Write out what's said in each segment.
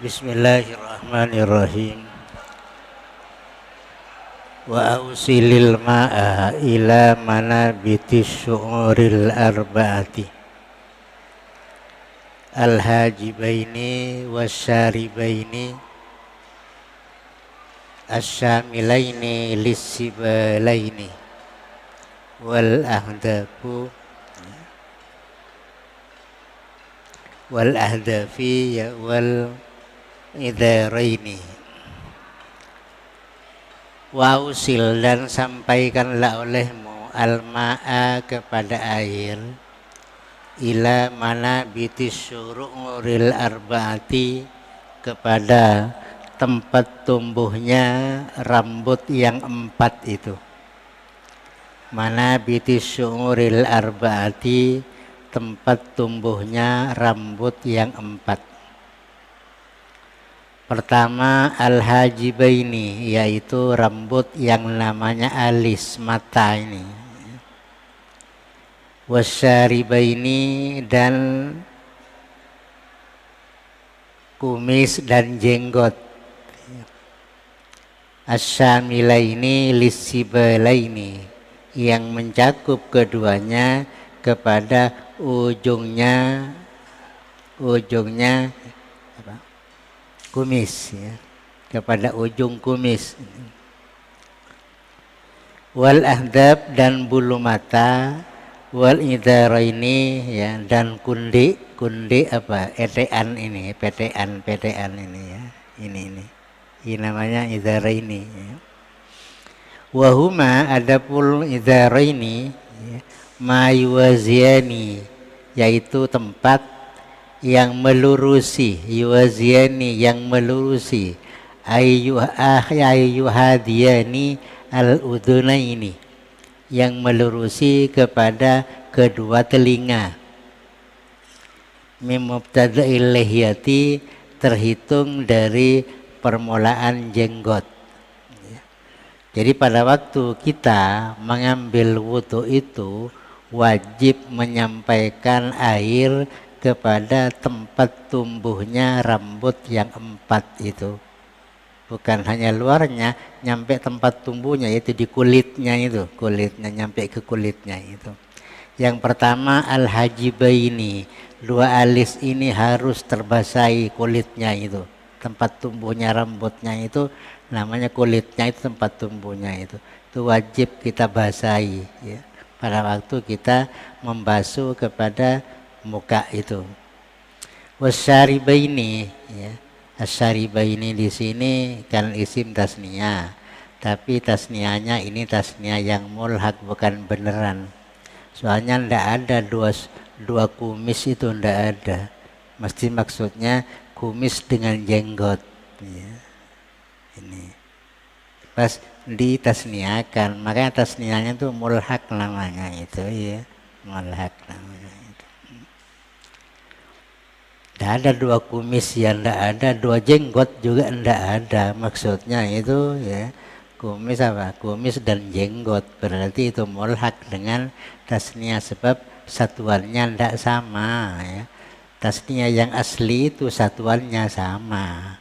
Bismillahirrahmanirrahim. Wa ausilil ma'a ila manabitis syu'uril arba'ati al-hajibaini wasyaribaini asyamilaini lissibalaini wal ahdafu wal ahdafi wal idharaini. Wausil, dan sampaikanlah olehmu al-ma'a kepada air ila mana bitis syuru'uril arba'ati kepada tempat tumbuhnya rambut yang 4 itu. Mana bitis syu'uril arba'ati tempat tumbuhnya rambut yang 4. Pertama al-hajibaini, yaitu rambut yang namanya alis, mata ini. Wasyaribaini, dan kumis dan jenggot. Asyamilaini lissibalaini, yang mencakup keduanya kepada ujungnya kumis, ya, kepada ujung kumis. Wal ahdab, dan bulu mata. Wal idharaini, ya, dan kundi apa, etean ini, petean ini, ya, ini namanya idharaini, ya. Wahuma, adapun idharaini, ya, mayuwaziani, yaitu tempat yang melurusi, yuwaziani, yang melurusi, ayyuhadiyani al-udhunaini, yang melurusi kepada kedua telinga. Min mubtada'il lihiyati, terhitung dari permulaan jenggot. Jadi pada waktu kita mengambil wudu itu wajib menyampaikan air kepada tempat tumbuhnya rambut yang 4 itu. Bukan hanya luarnya, nyampe tempat tumbuhnya, yaitu di kulitnya itu, nyampe ke kulitnya itu. Yang pertama al-hajibaini, 2 alis ini harus terbasahi kulitnya itu. Tempat tumbuhnya rambutnya itu namanya kulitnya, itu tempat tumbuhnya itu. Itu wajib kita basahi, ya, pada waktu kita membasuh kepada muka itu. Wasyaribaini, ya. Asyaribaini di sini kan isim tasniyah, tapi tasniyahnya ini tasniyah yang mulhaq, bukan beneran. Soalnya ndak ada dua kumis itu, ndak ada. Mesti maksudnya kumis dengan jenggot, ya. Ini pas ditasniyahkan, makanya tasniyahnya itu mulhaq namanya itu, ya, mulhaq namanya. Tidak ada 2 kumis, ya, tidak ada 2 jenggot juga, tidak ada. Maksudnya itu, ya, kumis apa? Kumis dan jenggot, berarti itu mulhaq dengan tasniyah, sebab satuannya tidak sama, ya. Tasniyah yang asli itu satuannya sama.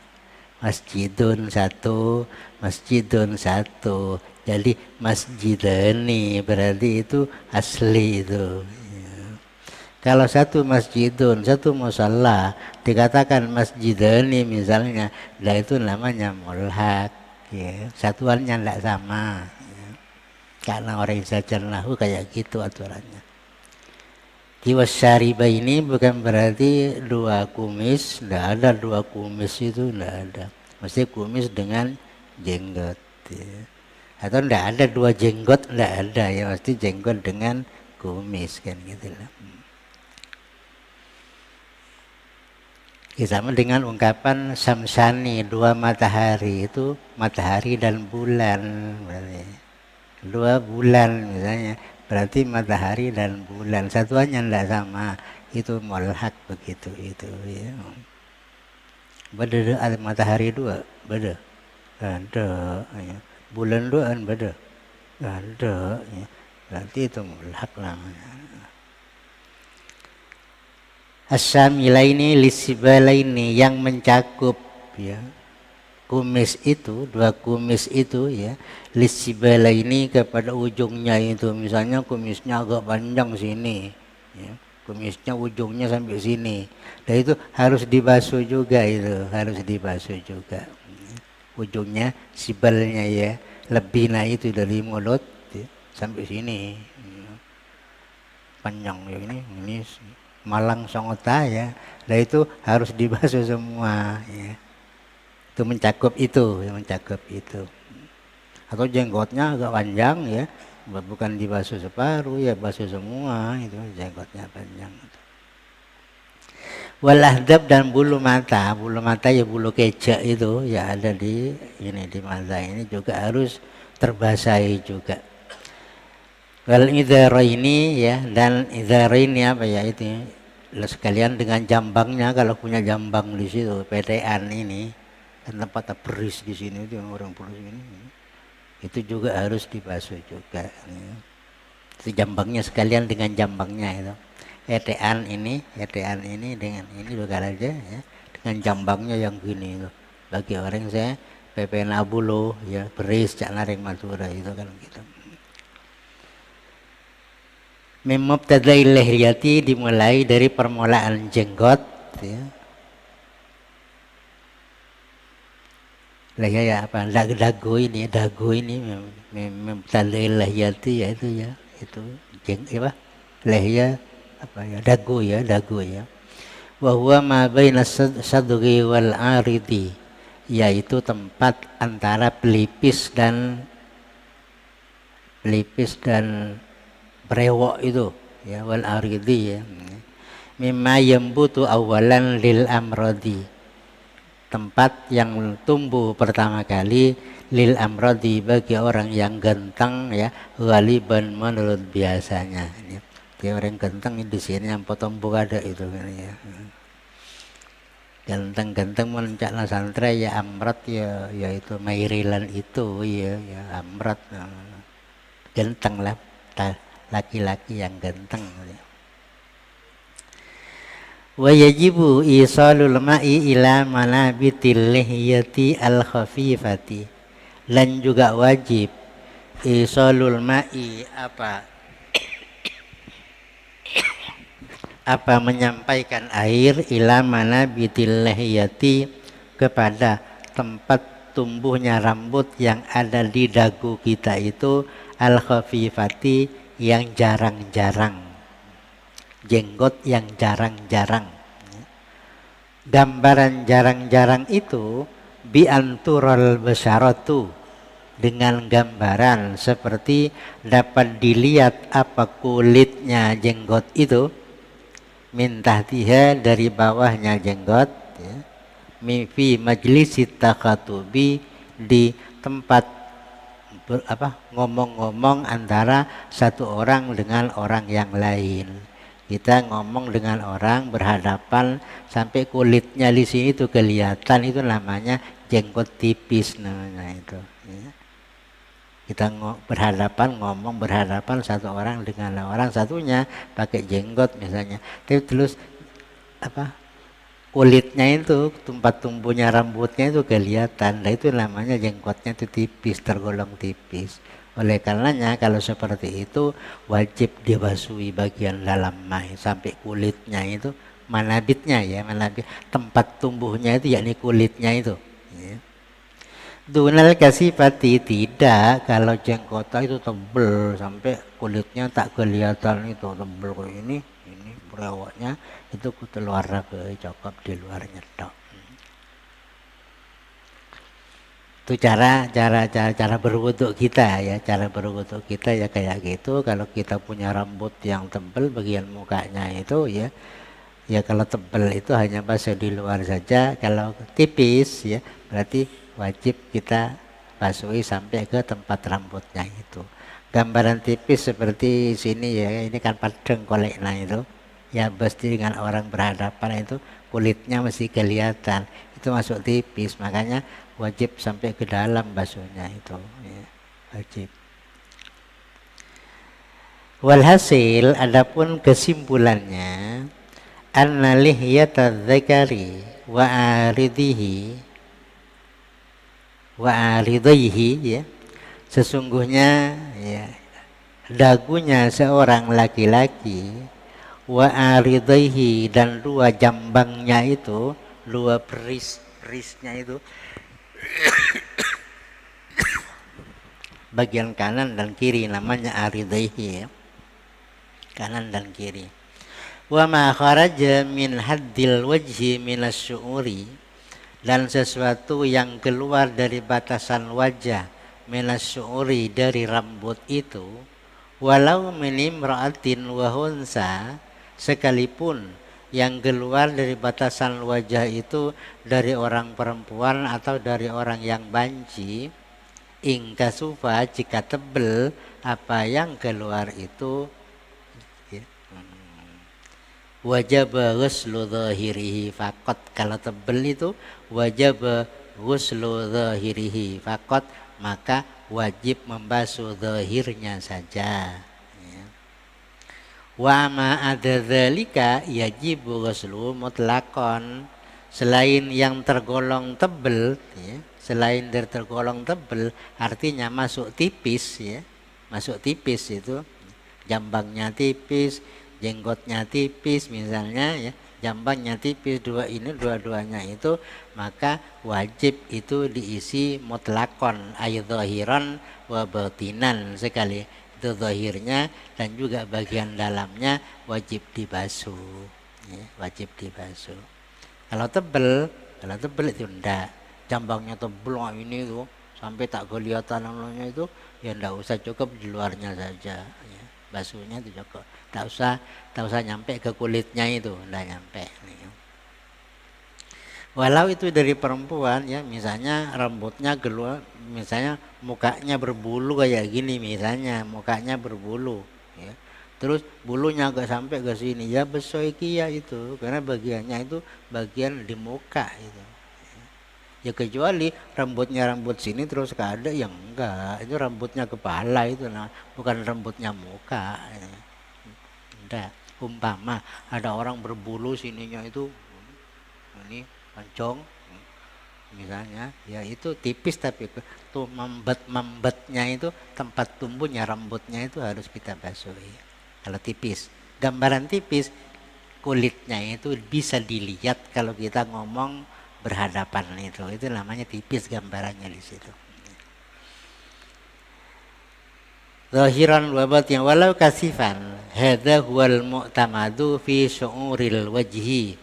Masjidun 1, masjidun 1. Jadi masjidani berarti itu asli itu. Kalau satu masjidun, satu musalla, dikatakan masjidani misalnya, nah itu namanya mulhaq, ya. Satuannya tidak sama, ya. Karena orang sajar lahu kayak gitu aturannya. Wasyariba ini bukan berarti 2 kumis, tidak ada 2 kumis itu, tidak ada. Mesti kumis dengan jenggot, ya. Atau tidak ada 2 jenggot, tidak ada, ya, mesti jenggot dengan kumis, kan gitu lah. Sama dengan ungkapan samsani, 2 matahari, itu matahari dan bulan, berarti 2 bulan misalnya, berarti matahari dan bulan, satuannya tidak sama, itu mulhaq begitu itu, ya. Beda ada matahari 2, beda, ada, ya. Bulan 2 kan beda, ada, ya. Berarti itu mulhaq namanya. Asyamilaini lisibalaini, yang mencakup ya kumis itu, dua kumis itu ya, lisibalaini kepada ujungnya itu. Misalnya kumisnya agak panjang sini ya, kumisnya ujungnya sampai sini, dan itu harus dibasuh juga, itu harus dibasuh juga ujungnya, sibalnya ya, lebih, nah itu dari mulut ya, sampai sini ya, panjang ya, ini malang songota ya, nah itu harus dibasuh semua ya, itu mencakup itu, yang mencakup itu. Atau jenggotnya agak panjang ya, bukan dibasuh separuh ya, basuh semua itu, jenggotnya panjang. Walahdab, dan bulu mata ya bulu kecak itu ya, ada di ini, di mata ini juga harus terbasahi juga. Wal idharaini ya, dan idharaini apa ya itu ya, sekalian dengan jambangnya, kalau punya jambang di situ, PTN ini kan tempat beris di sini itu, yang orang beris ini itu juga harus dibasuh juga ya. Itu jambangnya sekalian dengan jambangnya itu. Etean ini dengan ini juga aja ya, dengan jambangnya yang gini itu. Bagi orang saya PP Nabulo ya, beris cak naring Madura itu kan gitu. Mimubtadai lihyati, dimulai dari permulaan jenggot ya. Lihya ya apa, dagu ini mimubtadai lihyati ya itu ya, itu apa lihya apa ya, dagu ya. Wa huwa ma baina sadghi wal aridi, yaitu tempat antara pelipis dan brewok itu ya, wal aridi ya. Mimma yambutu awalan lil amrodi, tempat yang tumbuh pertama kali lil amrodi, bagi orang yang ganteng ya, ghaliban menurut biasanya ya. Dia orang ganteng di sini yang potong ada itu kan ya. Ganteng-ganteng mencaklah santre ya, amrat ya, yaitu mairilan itu ya, amrat ganteng lah, laki-laki yang ganteng. Wa yajibu isalul ma'i ila manabitil lihyati al khafifati, dan juga wajib isalul ma'i apa menyampaikan air ila manabitil lihyati, kepada tempat tumbuhnya rambut yang ada di dagu kita itu, al khafifati, yang jarang-jarang, jenggot yang jarang-jarang. Gambaran jarang-jarang itu bi antural basyaratu, dengan gambaran seperti dapat dilihat apa kulitnya jenggot itu, min tahtiha, dari bawahnya jenggot ya, fi majlisit takhatubi, di tempat ngomong-ngomong antara satu orang dengan orang yang lain. Kita ngomong dengan orang berhadapan sampai kulitnya di sini itu kelihatan, itu namanya jenggot tipis namanya itu ya. Kita ngomong berhadapan satu orang dengan orang satunya pakai jenggot misalnya, tapi terus kulitnya itu, tempat tumbuhnya rambutnya itu kelihatan, nah itu namanya jenggotnya itu tipis, tergolong tipis. Oleh karenanya kalau seperti itu wajib dibasuhi bagian dalam mai sampai kulitnya itu, manabitnya ya, tempat tumbuhnya itu yakni kulitnya itu ya. Dunal kasifati, tidak kalau jenggota itu tebel sampai kulitnya tak kelihatan, itu tebel kayak ini berewoknya itu keluar ke cokop di luarnya tok. Itu cara berwudu kita ya, cara berwudu kita ya kayak gitu. Kalau kita punya rambut yang tebal bagian mukanya itu ya kalau tebal itu hanya basuh di luar saja. Kalau tipis ya berarti wajib kita basuhi sampai ke tempat rambutnya itu. Gambaran tipis seperti sini ya, ini kan padang kolekna itu ya, pasti dengan orang berhadapan itu kulitnya masih kelihatan, itu masuk tipis, makanya wajib sampai ke dalam basuhnya itu ya, wajib. Walhasil, adapun kesimpulannya, anna lihyata dzakari wa aridihi wa aridaihi, ya, sesungguhnya ya dagunya seorang laki-laki, wa aridaihi, dan dua jambangnya itu, dua perisnya itu bagian kanan dan kiri, namanya aridaihi, ya, kanan dan kiri. Wa ma kharaja min haddil wajhi minas syu'uri, dan sesuatu yang keluar dari batasan wajah, minas syu'uri, dari rambut itu, walau min imra'atin wa hunsa, sekalipun yang keluar dari batasan wajah itu dari orang perempuan atau dari orang yang banci, ingkasufa, jika tebel apa yang keluar itu, ya, wajib ghuslu dhahirihi faqat, kalau tebel itu wajib ghuslu dhahirihi faqat, maka wajib membasuh zahirnya saja, ya. Wa ma ada dzalika yajibu ghuslu mutlaqan, selain yang tergolong tebel, ya, selain dari tergolong tebel artinya masuk tipis, ya, masuk tipis itu jambangnya tipis, jenggotnya tipis misalnya, ya, jambangnya tipis, dua-duanya itu, maka wajib itu diisi mutlakon ay zahiran wa batinan, sekali itu zahirnya dan juga bagian dalamnya wajib dibasuh, ya, wajib dibasuh. Kalau tebel itu enggak, jambangnya tebel ini tuh sampai tak kelihatan namanya itu, ya enggak usah, cukup di luarnya saja, ya, basuhnya itu cukup, tak usah nyampe ke kulitnya itu, enggak nyampe. Walau itu dari perempuan, ya, misalnya rambutnya keluar, misalnya mukanya berbulu kayak gini, misalnya mukanya berbulu, ya, terus bulunya agak sampai ke sini, ya besoikia itu, karena bagiannya itu bagian di muka itu. Ya kecuali rambutnya rambut sini terus ada, yang enggak, itu rambutnya kepala itu, nah bukan rambutnya muka, ya. Enggak, umpama ada orang berbulu sininya itu ini pancong misalnya, ya itu tipis, tapi tuh membetnya itu, tempat tumbuhnya rambutnya itu harus kita basuh, ya. Kalau tipis, gambaran tipis, kulitnya itu bisa dilihat kalau kita ngomong berhadapan, itu namanya tipis gambarannya di situ. Zahiran wa batin walau kasifan, hadza huwal mu'tamadu fi syu'uril wajhi.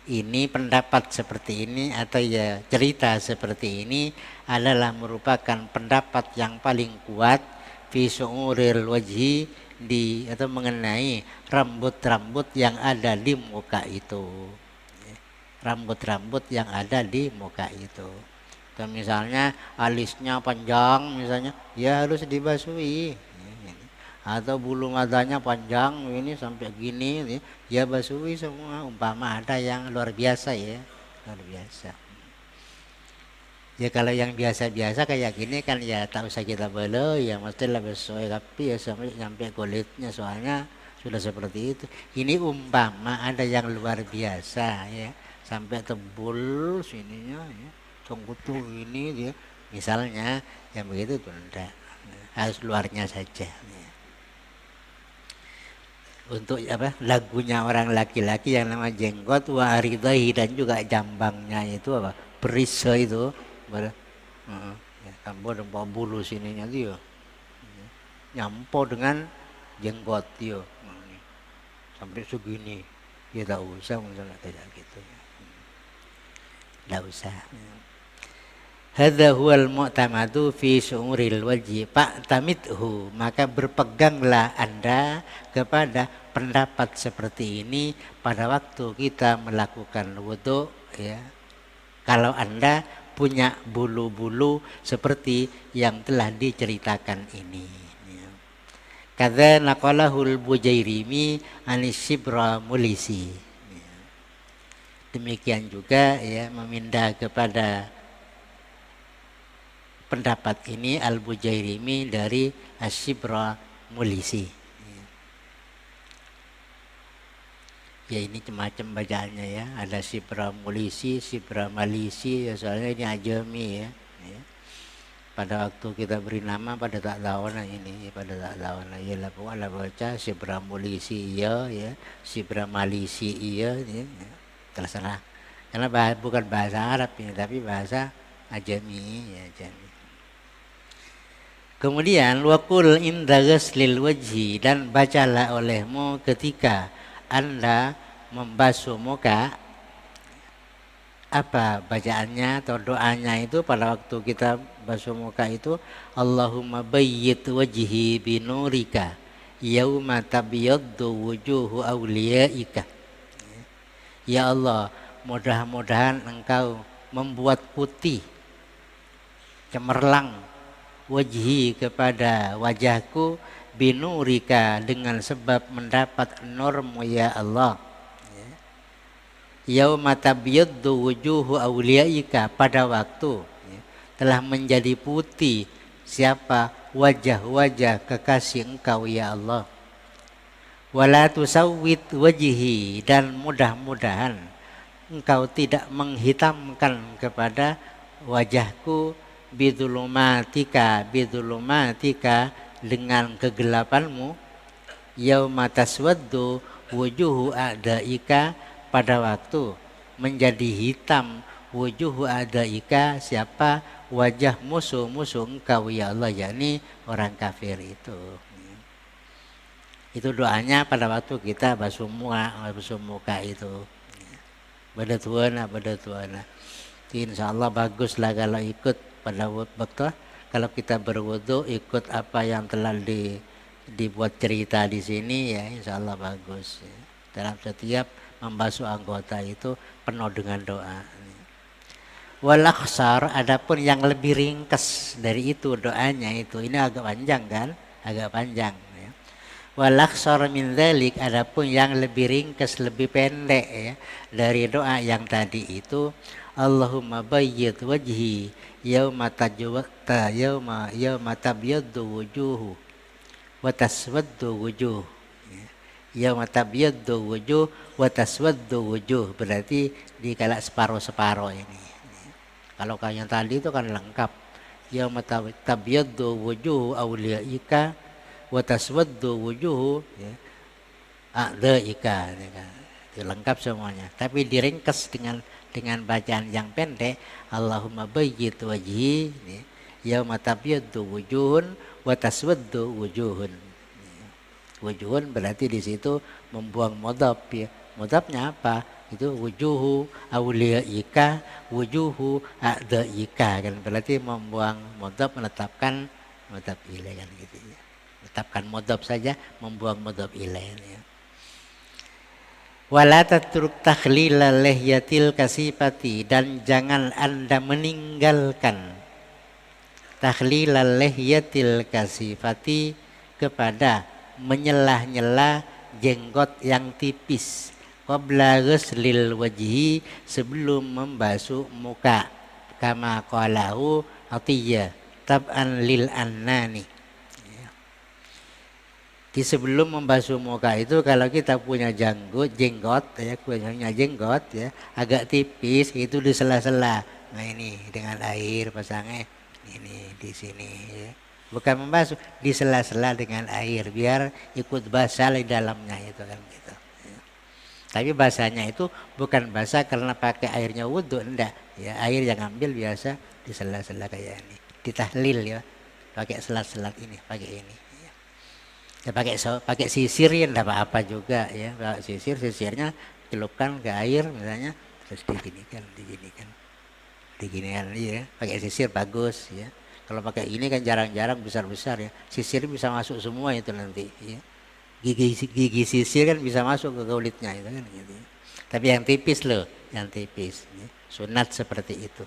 Ini pendapat seperti ini atau ya cerita seperti ini adalah merupakan pendapat yang paling kuat fi syu'uril wajhi, di atau mengenai rambut-rambut yang ada di muka itu, rambut-rambut yang ada di muka itu. Dan misalnya alisnya panjang misalnya, ya harus dibasuhi, atau bulu matanya panjang ini sampai gini, ya basuhi semua, umpama ada yang luar biasa, ya, luar biasa. Ya kalau yang biasa-biasa kayak gini kan ya tak usah kita bela, ya mestilah basuhi, tapi ya sampai kulitnya, soalnya sudah seperti itu. Ini umpama ada yang luar biasa, ya, sampai tebul sininya, ya, congkutu ini dia, misalnya yang begitu tuh enggak, harus luarnya saja, ya. Untuk apa, lagunya orang laki-laki yang nama jenggot, wa aridaihi, dan juga jambangnya itu apa, perisai itu ya, tambah dengan bulu sininya dia, nyampo dengan jenggot dia, sampai segini, ya tak usah misalnya kayak gitu, tak usah. Hadza huwal mu'tamadu fi syu'uril wajhi fa'tamidhu, maka berpeganglah Anda kepada pendapat seperti ini pada waktu kita melakukan wudu, ya. Kalau Anda punya bulu-bulu seperti yang telah diceritakan ini, ya. Kadza naqalahul Bujairimi anis Shibra Mulisi, ya. Demikian juga, ya, memindah kepada pendapat ini Al-Bujairimi dari Asyibra Mulisi. Ya ini macam bacaannya ya. Ada Sibra Mulisi, Sibra Malisi, ya soalnya ini Ajami ya. Ya. Pada waktu kita beri nama pada tak tahu nah ini, pada tak tahu nah ya lah pokoknya baca Sibra Mulisi iya ya, Sibra Malisi iya ya. Terserah. Karena bukan bahasa Arab ini, tapi bahasa Ajami ya, Ajami. Kemudian wakul inda ghuslil wajhi, dan bacalah olehmu ketika Anda membasuh muka. Apa bacaannya atau doanya itu pada waktu kita basuh muka itu, Allahumma bayyit wajhi binurika yauma tabyaddu wujuhu awliyaika. Ya Allah, mudah-mudahan engkau membuat putih cemerlang wajhi kepada wajahku binurika dengan sebab mendapat nurmu ya Allah. Yauma tabyaddu wujuhu awliyaika, pada waktu telah menjadi putih siapa wajah-wajah kekasih engkau ya Allah. Wala tusawwit wajhi, dan mudah-mudahan engkau tidak menghitamkan kepada wajahku bidulumatika dengan kegelapanmu. Yauma taswaddu wujuhu a'daika, pada waktu menjadi hitam wujuhu a'daika siapa wajah musuh-musuh engkau ya Allah, yakni orang kafir itu. Itu doanya pada waktu kita basuh muka itu. Badatuana. Insya Allah baguslah kalau ikut pada waktu kalau kita berwudu ikut apa yang telah dibuat cerita di sini ya, insya Allah bagus ya. Dalam setiap membasuh anggota itu penuh dengan doa. Wal akhsar, adapun yang lebih ringkas dari itu doanya itu, ini agak panjang kan, agak panjang. Ya. Wal akhsar min dzalik, adapun yang lebih ringkas, lebih pendek ya dari doa yang tadi itu, Allahumma bayyid wajhi yauma tabyaddu wujuhu wa taswaddu wujuh. Yauma tabyaddu wujuh wa taswaddu wujuh, berarti dikala separuh-separuh ini. Kalau yang tadi itu kan lengkap. Yauma tabyaddu wujuh awliyaika wa taswaddu wujuh ya, a'daika ya kan. Itu lengkap semuanya. Tapi diringkas dengan bacaan yang pendek, Allahumma bayyid wajhi yauma tabyaddu wujuhun wa taswaddu wujuhun. Wujuhun berarti di situ membuang mudhaf ya. Mudhafnya apa? Itu wujuhu awliyaika, wujuhu a'daika kan, berarti membuang mudhaf, menetapkan mudhaf ilaih kan gitu ya. Menetapkan mudhaf saja, membuang mudhaf ilaih ya. Wala tatruk takhlila lihyatil kasifati, dan jangan Anda meninggalkan takhlila lihyatil kasifati kepada menyelah-nyela jenggot yang tipis, qabla ghuslil wajhi, sebelum membasuh muka, kama qalahu Atiyah tab'an lil annani. Di sebelum membasuh muka itu kalau kita punya jenggot ya, punya jenggot ya agak tipis, itu di sela-sela. Nah ini dengan air pasangnya ini di sini ya. Bukan membasuh, di sela-sela dengan air biar ikut basah di dalamnya itu kan gitu. Ya. Tapi basahnya itu bukan basah karena pakai airnya wudhu, enggak ya, air yang ambil biasa di sela-sela kayak ini, ditahlil ya, pakai selat-selat ini, pakai ini. Ya, pakai sisir ya enggak apa-apa juga ya, pakai sisirnya celupkan ke air misalnya, terus diginikan ya, pakai sisir bagus ya. Kalau pakai ini kan jarang-jarang besar-besar ya. Sisir bisa masuk semua itu nanti ya. Gigi sisir kan bisa masuk ke kulitnya itu kan gitu. Tapi yang tipis loh, yang tipis ya. Sunat seperti itu.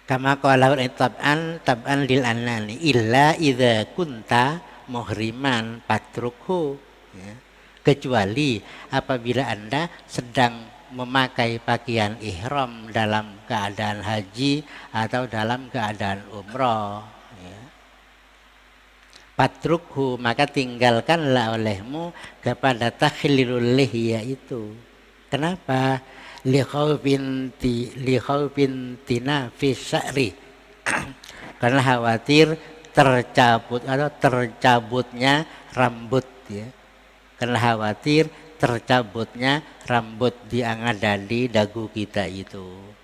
Kama qala tab'an lil anani illa idza kunta muhriman patrukhu ya. Kecuali apabila Anda sedang memakai pakaian ihram dalam keadaan haji atau dalam keadaan umroh ya. Patrukhu, maka tinggalkanlah olehmu kepada takhlilul lihya itu. Kenapa? Li khaufin tinafis sya'ri. Karena khawatir tercabut atau tercabutnya rambut ya. Karena khawatir tercabutnya rambut di angadali dagu kita itu.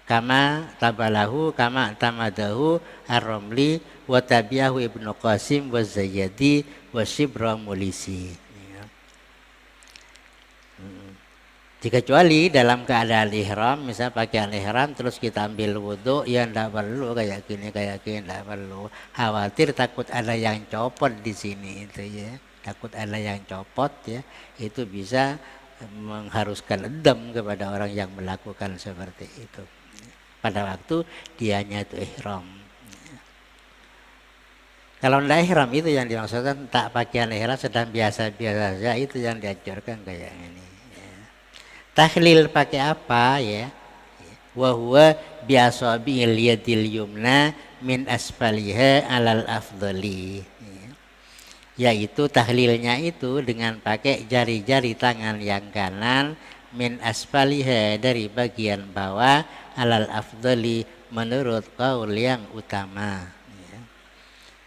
Kama tabalahu kama tamadahu ar-Ramli wa tabi'ahu Ibnu Qasim wa Zayyadi wa Shibra Mulisi. Kecuali dalam keadaan ihram, misal pakaian ihram terus kita ambil wudhu, ya enggak perlu kayak gini enggak perlu. Khawatir takut ada yang copot di sini itu ya. Takut ada yang copot ya, itu bisa mengharuskan dendam kepada orang yang melakukan seperti itu. Pada waktu dianya itu ihram. Kalau tidak ihram itu yang dimaksudkan tak pakaian ihram sedang biasa-biasa saja, itu yang diajarkan kayak ini. Ya. Tahlil pakai apa ya? Wa huwa biasabil yadil yumna min asfaliha alal afdali. Yaitu tahlilnya itu dengan pakai jari-jari tangan yang kanan min asfaliha dari bagian bawah alal afdali menurut qaul yang utama ya.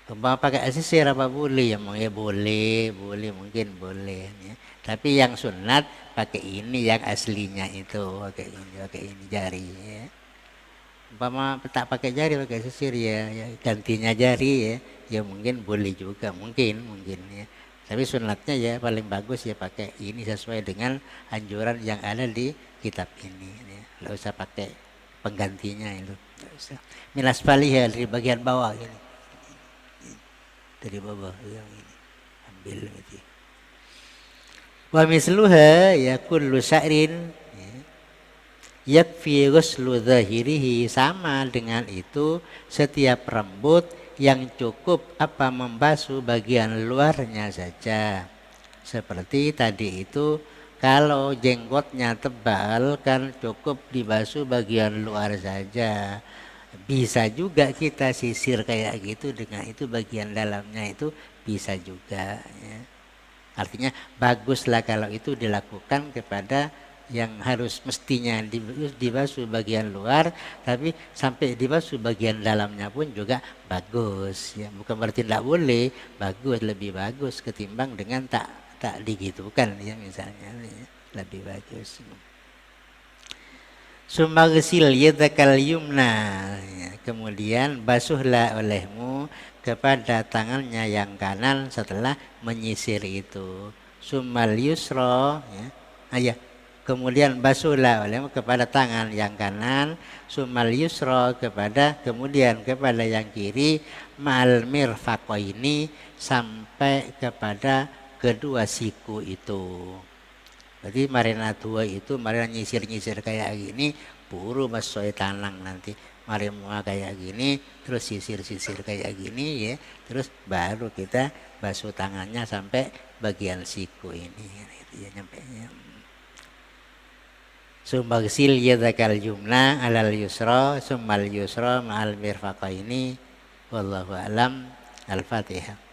Umpama pakai sisir apa boleh ya, boleh mungkin boleh ya. Tapi yang sunat pakai ini yang aslinya itu, pakai ini jari ya. Umpama tak pakai jari pakai sisir ya gantinya jari ya mungkin boleh juga mungkin ya. Tapi sunatnya ya paling bagus ya pakai ini sesuai dengan anjuran yang ada di kitab ini ya. Nggak usah pakai penggantinya itu, nggak usah. Minas ya dari bagian bawah ini, dari bawah yang ini ambil gitu. Wa misluha ya kullu sya'rin yakfi ghuslu zahirihi, sama dengan itu setiap rambut yang cukup membasuh bagian luarnya saja. Seperti tadi itu kalau jenggotnya tebal kan cukup dibasuh bagian luar saja. Bisa juga kita sisir kayak gitu, dengan itu bagian dalamnya itu bisa juga ya. Artinya baguslah kalau itu dilakukan kepada yang harus mestinya dibasuh bagian luar, tapi sampai dibasuh bagian dalamnya pun juga bagus ya. Bukan berarti tidak boleh, bagus, lebih bagus ketimbang dengan tak digitukan ya, misalnya ya, lebih bagus. Sumaghsil yadakal yumna ya. Kemudian basuhlah olehmu kepada tangannya yang kanan setelah menyisir itu. Sumal yusra ya. Kemudian basuhlah olehmu kepada tangan yang kanan, sumal yusra kemudian kepada yang kiri, ma'al mirfaqaini sampai kepada kedua siku itu. Jadi marina dua itu marina nyisir-nyisir kayak gini, buru masuk tanang nanti. Mari mua kayak gini, terus sisir-sisir kayak gini ya, terus baru kita basuh tangannya sampai bagian siku ini. Itu ya nyampe ya. Sumaghsil yadakal yumna alal yusra summal yusra ma'al mirfaqaini wallahu alam. Al-Fatihah.